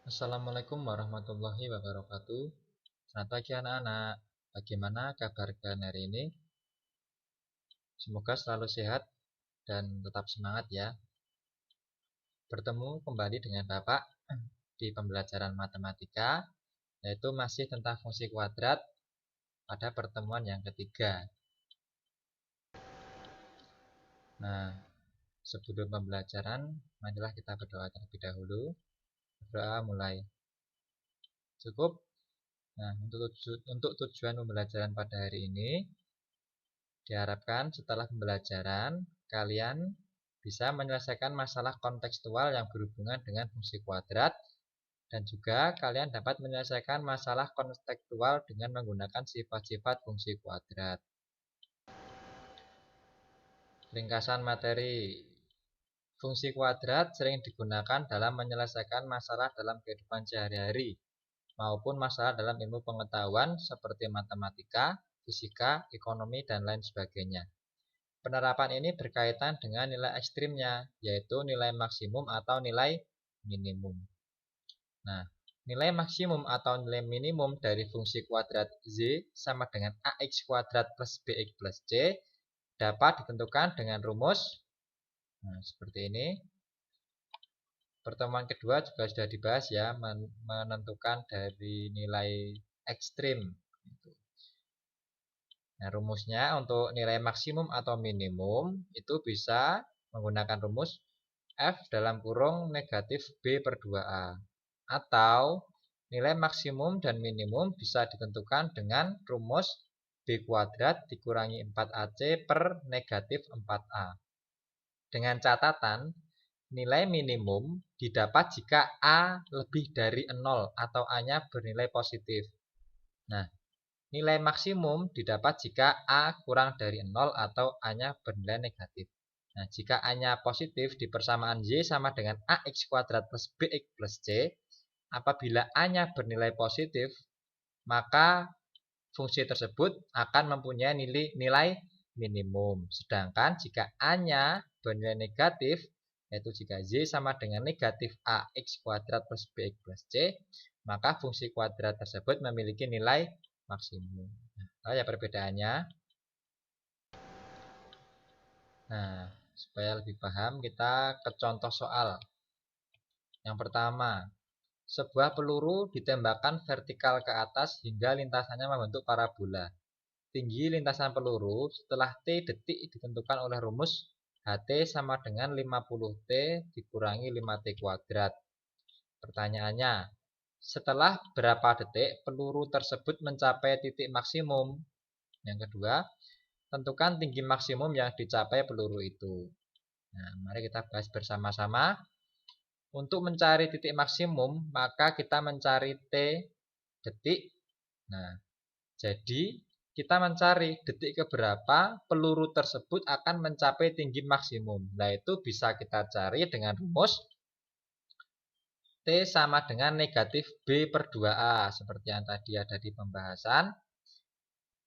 Assalamualaikum warahmatullahi wabarakatuh. Selamat pagi anak-anak. Bagaimana kabar kalian hari ini? Semoga selalu sehat dan tetap semangat ya. Bertemu kembali dengan Bapak di pembelajaran matematika, yaitu masih tentang fungsi kuadrat pada pertemuan yang ketiga. Nah, sebelum pembelajaran, marilah kita berdoa terlebih dahulu. Berdoa mulai. Cukup? Nah, untuk tujuan pembelajaran pada hari ini, diharapkan setelah pembelajaran, kalian bisa menyelesaikan masalah kontekstual yang berhubungan dengan fungsi kuadrat, dan juga kalian dapat menyelesaikan masalah kontekstual dengan menggunakan sifat-sifat fungsi kuadrat. Ringkasan materi. Fungsi kuadrat sering digunakan dalam menyelesaikan masalah dalam kehidupan sehari-hari, maupun masalah dalam ilmu pengetahuan seperti matematika, fisika, ekonomi, dan lain sebagainya. Penerapan ini berkaitan dengan nilai ekstrimnya, yaitu nilai maksimum atau nilai minimum. Nah, nilai maksimum atau nilai minimum dari fungsi kuadrat Z sama dengan AX kuadrat plus BX plus C dapat ditentukan dengan rumus seperti ini. Pertemuan kedua juga sudah dibahas ya, menentukan dari nilai ekstrim. Nah, rumusnya untuk nilai maksimum atau minimum itu bisa menggunakan rumus F dalam kurung negatif B per 2A. Atau nilai maksimum dan minimum bisa ditentukan dengan rumus B kuadrat dikurangi 4AC per negatif 4A. Dengan catatan, nilai minimum didapat jika A lebih dari 0 atau A-nya bernilai positif. Nah, nilai maksimum didapat jika A kurang dari 0 atau A-nya bernilai negatif. Nah, jika A-nya positif di persamaan Y sama dengan AX kuadrat plus BX plus C, apabila A-nya bernilai positif, maka fungsi tersebut akan mempunyai nilai minimum. Sedangkan jika A-nya bernilai negatif, yaitu jika Y sama dengan negatif AX kuadrat plus BX plus C, maka fungsi kuadrat tersebut memiliki nilai maksimum. Nah, ya perbedaannya. Nah, supaya lebih paham, kita ke contoh soal. Yang pertama, sebuah peluru ditembakkan vertikal ke atas hingga lintasannya membentuk parabola. Tinggi lintasan peluru setelah T detik ditentukan oleh rumus HT sama dengan 50T dikurangi 5T kuadrat. Pertanyaannya, setelah berapa detik peluru tersebut mencapai titik maksimum? Yang kedua, tentukan tinggi maksimum yang dicapai peluru itu. Nah, mari kita bahas bersama-sama. Untuk mencari titik maksimum, maka kita mencari T detik. Nah, jadi kita mencari detik keberapa peluru tersebut akan mencapai tinggi maksimum. Nah, itu bisa kita cari dengan rumus T sama dengan negatif B per 2A. Seperti yang tadi ada di pembahasan.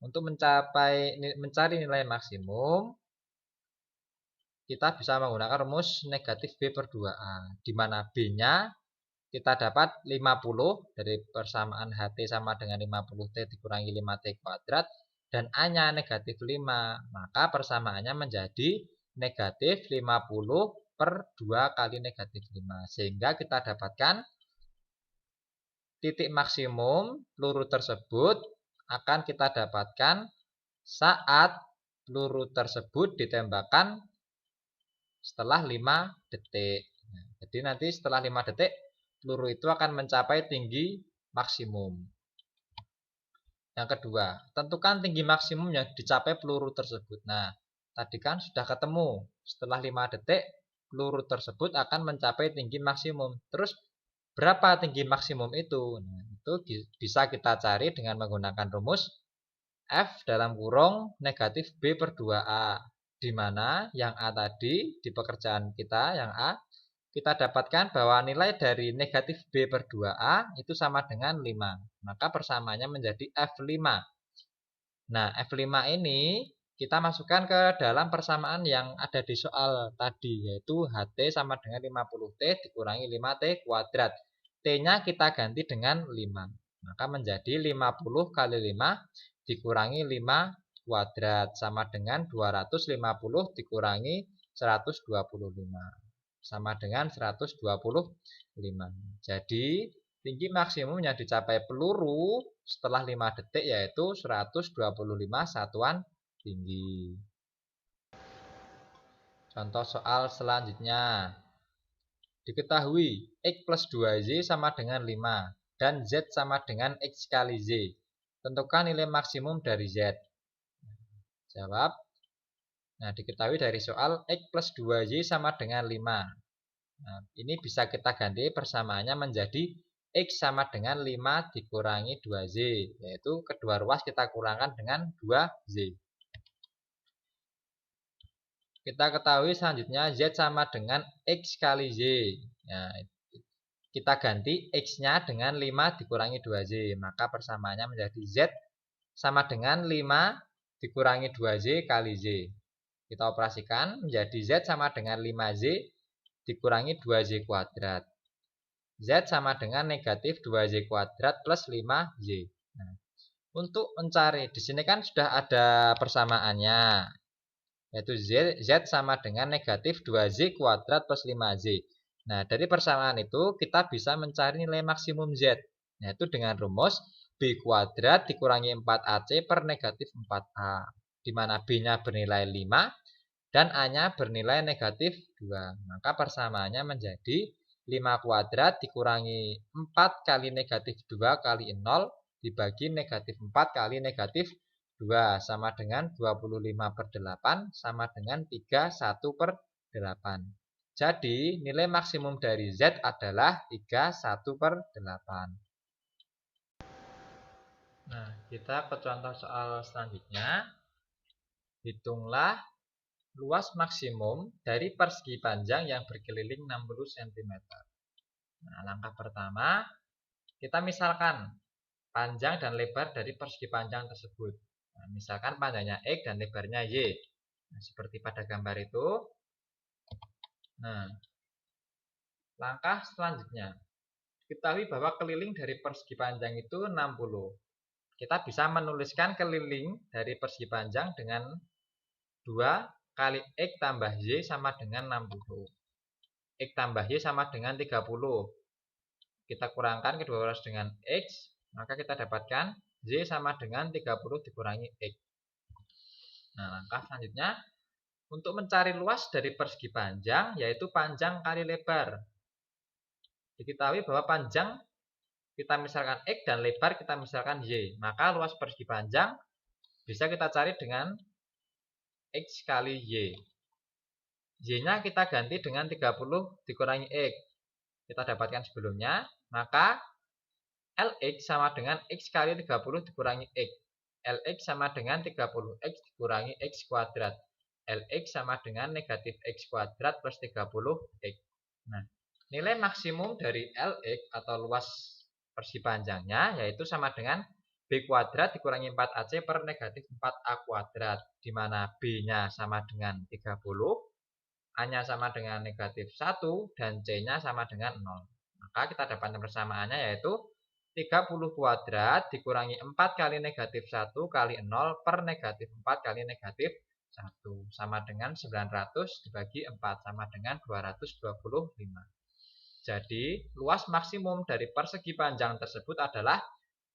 Untuk mencari nilai maksimum, kita bisa menggunakan rumus negatif B per 2A. Di mana B-nya kita dapat 50 dari persamaan HT sama dengan 50T dikurangi 5T kuadrat. Dan A-nya negatif 5. Maka persamaannya menjadi negatif 50 per 2 kali negatif 5. Sehingga kita dapatkan titik maksimum peluru tersebut akan kita dapatkan saat peluru tersebut ditembakkan setelah 5 detik. Nah, jadi nanti setelah 5 detik peluru itu akan mencapai tinggi maksimum. Yang kedua, tentukan tinggi maksimum yang dicapai peluru tersebut. Nah, tadi kan sudah ketemu. Setelah 5 detik peluru tersebut akan mencapai tinggi maksimum. Terus berapa tinggi maksimum itu? Nah, itu bisa kita cari dengan menggunakan rumus F dalam kurung negatif B per 2A. Di mana yang A tadi di pekerjaan kita, yang A, kita dapatkan bahwa nilai dari negatif B per 2A itu sama dengan 5. Maka persamaannya menjadi F5. Nah, F5 ini kita masukkan ke dalam persamaan yang ada di soal tadi, yaitu HT sama dengan 50T dikurangi 5T kuadrat. T-nya kita ganti dengan 5. Maka menjadi 50 kali 5 dikurangi 5 kuadrat sama dengan 250 dikurangi 125. Sama dengan 125. Jadi tinggi maksimum yang dicapai peluru setelah 5 detik yaitu 125 satuan tinggi. Contoh soal selanjutnya. Diketahui X plus 2Y sama dengan 5 dan Z sama dengan X kali Z. Tentukan nilai maksimum dari Z. Jawab. Nah, diketahui dari soal X plus 2Y sama dengan 5. Nah, ini bisa kita ganti persamaannya menjadi X sama dengan 5 dikurangi 2Z. Yaitu kedua ruas kita kurangkan dengan 2Z. Kita ketahui selanjutnya Z sama dengan X kali Z. Nah, kita ganti X-nya dengan 5 dikurangi 2Z. Maka persamaannya menjadi Z sama dengan 5 dikurangi 2Z kali Z. Kita operasikan menjadi Z sama dengan 5Z dikurangi 2Z kuadrat. Z sama dengan negatif 2Z kuadrat plus 5Z. Nah, untuk mencari, di sini kan sudah ada persamaannya. Yaitu Z sama dengan negatif 2Z kuadrat plus 5Z. Nah, dari persamaan itu kita bisa mencari nilai maksimum Z. Yaitu dengan rumus B kuadrat dikurangi 4AC per negatif 4A. Di mana B-nya bernilai 5 dan A-nya bernilai negatif 2. Maka persamaannya menjadi 5 kuadrat dikurangi 4 kali negatif 2 kali 0 dibagi negatif 4 kali negatif 2 sama dengan 25 per 8 sama dengan 31 per 8. Jadi nilai maksimum dari Z adalah 31 per 8. Nah, kita ke contoh soal selanjutnya. Hitunglah luas maksimum dari persegi panjang yang berkeliling 60 cm. Nah, langkah pertama, kita misalkan panjang dan lebar dari persegi panjang tersebut. Nah, misalkan panjangnya X dan lebarnya Y. Nah, seperti pada gambar itu. Nah, langkah selanjutnya, ketahui bahwa keliling dari persegi panjang itu 60. Kita bisa menuliskan keliling dari persegi panjang dengan 2 kali X tambah Y sama dengan 60. X tambah Y sama dengan 30. Kita kurangkan kedua ruas dengan X, maka kita dapatkan Y sama dengan 30 dikurangi X. Nah, langkah selanjutnya, untuk mencari luas dari persegi panjang, yaitu panjang kali lebar. Diketahui bahwa panjang kita misalkan X dan lebar kita misalkan Y. Maka luas persegi panjang bisa kita cari dengan X kali Y. Y-nya kita ganti dengan 30 dikurangi X. Kita dapatkan sebelumnya. Maka LX sama dengan X kali 30 dikurangi X. LX sama dengan 30X dikurangi X kuadrat. LX sama dengan negatif X kuadrat plus 30X. Nah, nilai maksimum dari LX atau luas persegi panjangnya yaitu sama dengan B kuadrat dikurangi 4AC per negatif 4A kuadrat. Di mana B-nya sama dengan 30, A-nya sama dengan negatif 1, dan C-nya sama dengan 0. Maka kita dapatkan persamaannya yaitu 30 kuadrat dikurangi 4 kali negatif 1 kali 0 per negatif 4 kali negatif 1. Sama dengan 900 dibagi 4 sama dengan 225. Jadi luas maksimum dari persegi panjang tersebut adalah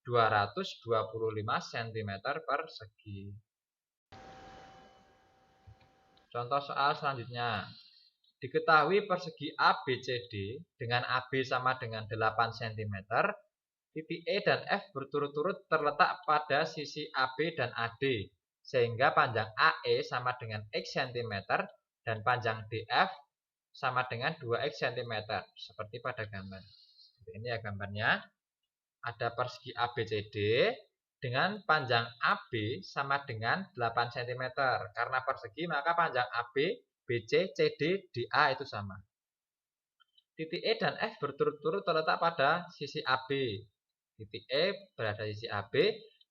225 cm persegi. Contoh soal selanjutnya. Diketahui persegi ABCD dengan AB sama dengan 8 cm, titik E dan F berturut-turut terletak pada sisi AB dan AD, sehingga panjang AE sama dengan X cm dan panjang DF sama dengan 2X cm, seperti pada gambar. Ini ya gambarnya. Ada persegi ABCD dengan panjang AB sama dengan 8 cm. Karena persegi maka panjang AB, BC, CD, DA itu sama. Titik E dan F berturut-turut terletak pada sisi AB. Titik E berada di sisi AB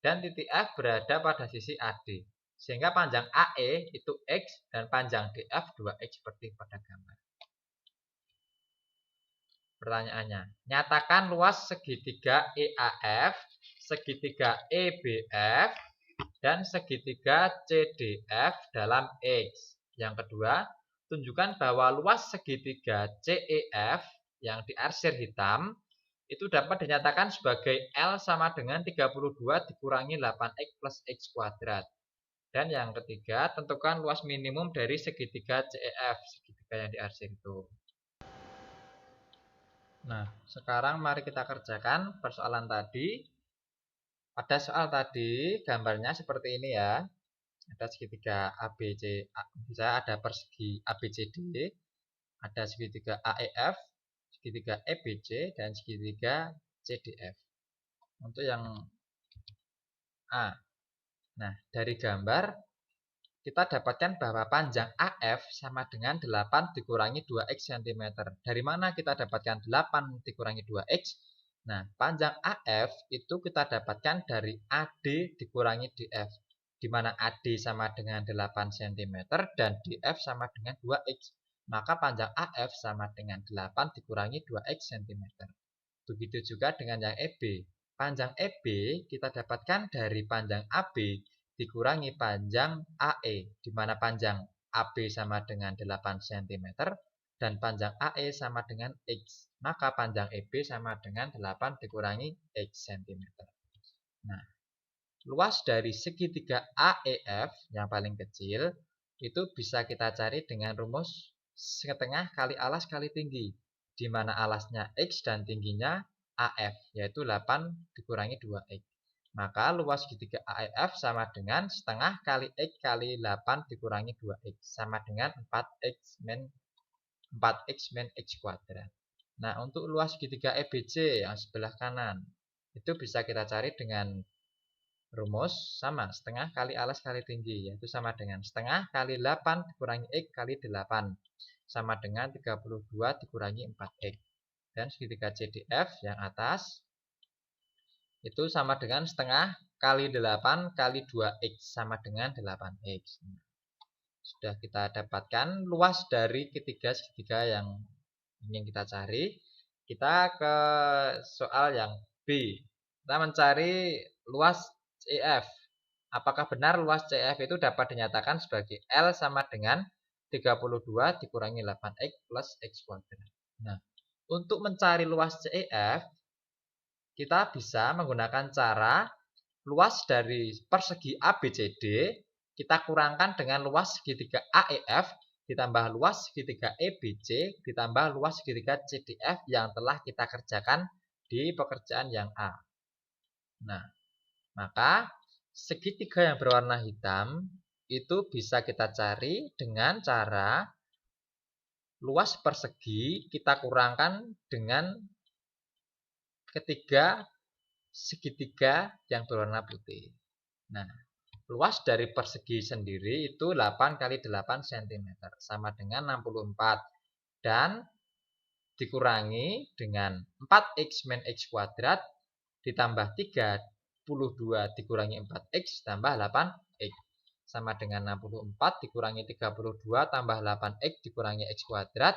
dan titik F berada pada sisi AD. Sehingga panjang AE itu X dan panjang DF 2X seperti pada gambar. pertanyaannya. Nyatakan luas segitiga EAF, segitiga EBF, dan segitiga CDF dalam X. Yang kedua, tunjukkan bahwa luas segitiga CEF yang diarsir hitam itu dapat dinyatakan sebagai L sama dengan 32 dikurangi 8X plus X kuadrat. Dan yang ketiga, tentukan luas minimum dari segitiga CEF, segitiga yang diarsir itu. Nah, sekarang mari kita kerjakan persoalan tadi. Pada soal tadi, gambarnya seperti ini ya. Ada segitiga ABC, misalnya ada persegi ABCD, ada segitiga AEF, segitiga EBC, dan segitiga CDF. Untuk yang A. Nah, dari gambar kita dapatkan bahwa panjang AF sama dengan 8 dikurangi 2X cm. Dari mana kita dapatkan 8 dikurangi 2X? Nah, panjang AF itu kita dapatkan dari AD dikurangi DF. Di mana AD sama dengan 8 cm dan DF sama dengan 2X. Maka panjang AF sama dengan 8 dikurangi 2X cm. Begitu juga dengan yang EB. Panjang EB kita dapatkan dari panjang AB dikurangi panjang AE, di mana panjang AB sama dengan 8 cm dan panjang AE sama dengan X. Maka panjang EB sama dengan 8 dikurangi X cm. Nah, luas dari segitiga AEF yang paling kecil itu bisa kita cari dengan rumus setengah kali alas kali tinggi, di mana alasnya X dan tingginya AF, yaitu 8 dikurangi 2X. Maka luas segitiga AEF sama dengan setengah kali X kali 8 dikurangi 2X, sama dengan 4X min X kuadrat. Nah, untuk luas segitiga EBC yang sebelah kanan, itu bisa kita cari dengan rumus sama setengah kali alas kali tinggi, yaitu sama dengan setengah kali 8 dikurangi X kali 8, sama dengan 32 dikurangi 4X. Dan segitiga CDF yang atas itu sama dengan setengah kali 8 kali 2X sama dengan 8X. Sudah kita dapatkan luas dari ketiga segitiga yang ingin kita cari. Kita ke soal yang B. Kita mencari luas CEF. Apakah benar luas CEF itu dapat dinyatakan sebagai L sama dengan 32 dikurangi 8X plus X kuadrat. Nah, untuk mencari luas CEF, kita bisa menggunakan cara luas dari persegi ABCD kita kurangkan dengan luas segitiga AEF ditambah luas segitiga EBC ditambah luas segitiga CDF yang telah kita kerjakan di pekerjaan yang A. Nah, maka segitiga yang berwarna hitam itu bisa kita cari dengan cara luas persegi kita kurangkan dengan ketiga segitiga yang berwarna putih. Nah, luas dari persegi sendiri itu 8 kali 8 cm sama dengan 64 dan dikurangi dengan 4x min x kuadrat ditambah 32 dikurangi 4x tambah 8x sama dengan 64 dikurangi 32 tambah 8x dikurangi x kuadrat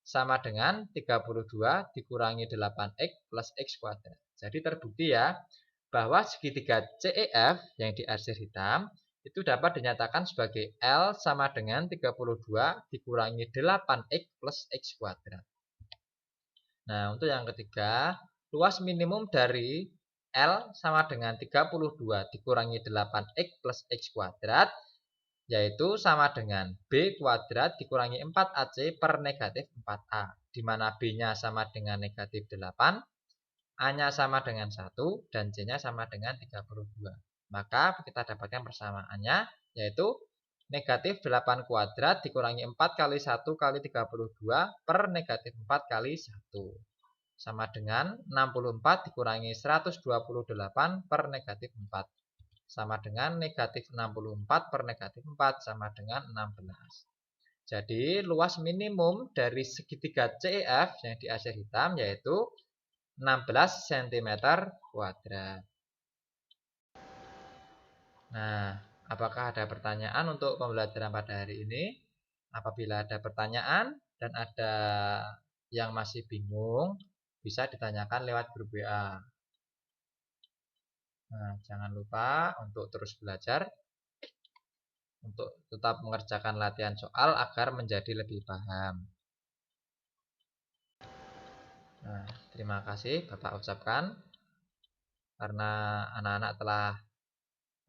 sama dengan 32 dikurangi 8x plus x kuadrat. Jadi terbukti ya bahwa segitiga CEF yang diarsir hitam itu dapat dinyatakan sebagai L sama dengan 32 dikurangi 8x plus x kuadrat. Nah, untuk yang ketiga, luas minimum dari L sama dengan 32 dikurangi 8x plus x kuadrat, yaitu sama dengan B kuadrat dikurangi 4AC per negatif 4A, di mana B-nya sama dengan negatif 8, A-nya sama dengan 1, dan C-nya sama dengan 32. Maka kita dapatkan persamaannya, yaitu negatif 8 kuadrat dikurangi 4 kali 1 kali 32 per negatif 4 kali 1. Sama dengan 64 dikurangi 128 per negatif 4. Sama dengan negatif 64 per negatif 4 sama dengan 16. Jadi luas minimum dari segitiga CEF yang diarsir hitam yaitu 16 cm kuadrat. Nah, apakah ada pertanyaan untuk pembelajaran pada hari ini? Apabila ada pertanyaan dan ada Yang masih bingung bisa ditanyakan lewat grup WA. Nah, jangan lupa untuk terus belajar, untuk tetap mengerjakan latihan soal agar menjadi lebih paham. Nah, terima kasih Bapak ucapkan karena anak-anak telah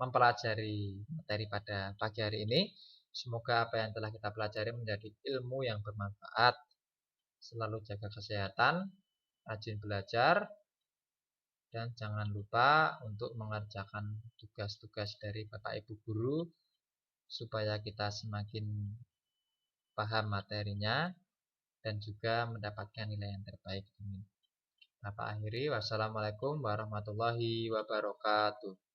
mempelajari materi pada pagi hari ini. Semoga apa yang telah kita pelajari menjadi ilmu yang bermanfaat. Selalu jaga kesehatan, rajin belajar, dan jangan lupa untuk mengerjakan tugas-tugas dari Bapak Ibu Guru supaya kita semakin paham materinya dan juga mendapatkan nilai yang terbaik. Bapak akhiri, wassalamualaikum warahmatullahi wabarakatuh.